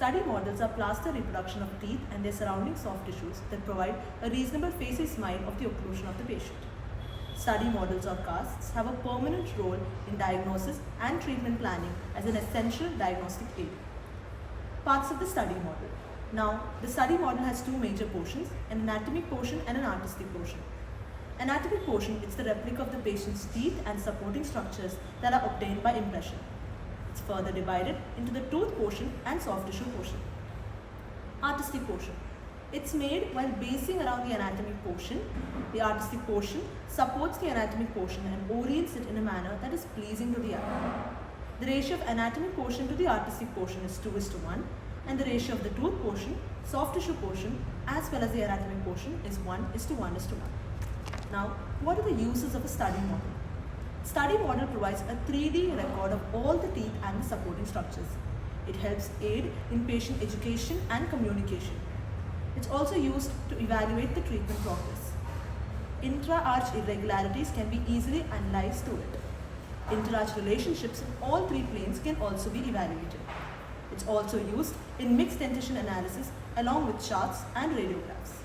Study models are plaster reproduction of teeth and their surrounding soft tissues that provide a reasonable facial smile of the occlusion of the patient. Study models or casts have a permanent role in diagnosis and treatment planning as an essential diagnostic aid. Parts of the study model. Now, the study model has two major portions, an anatomic portion and an artistic portion. Anatomic portion is the replica of the patient's teeth and supporting structures that are obtained by impression. It's further divided into the tooth portion and soft tissue portion. Artistic portion. It's made while basing around the anatomic portion. The artistic portion supports the anatomic portion and orients it in a manner that is pleasing to the eye. The ratio of anatomic portion to the artistic portion is 2:1, and the ratio of the tooth portion, soft tissue portion, as well as the anatomic portion is 1:1:1. Now, what are the uses of a study model? Study model provides a 3D record of all the teeth and the supporting structures. It helps aid in patient education and communication. It's also used to evaluate the treatment progress. Intra-arch irregularities can be easily analyzed through it. Inter-arch relationships in all three planes can also be evaluated. It's also used in mixed dentition analysis along with charts and radiographs.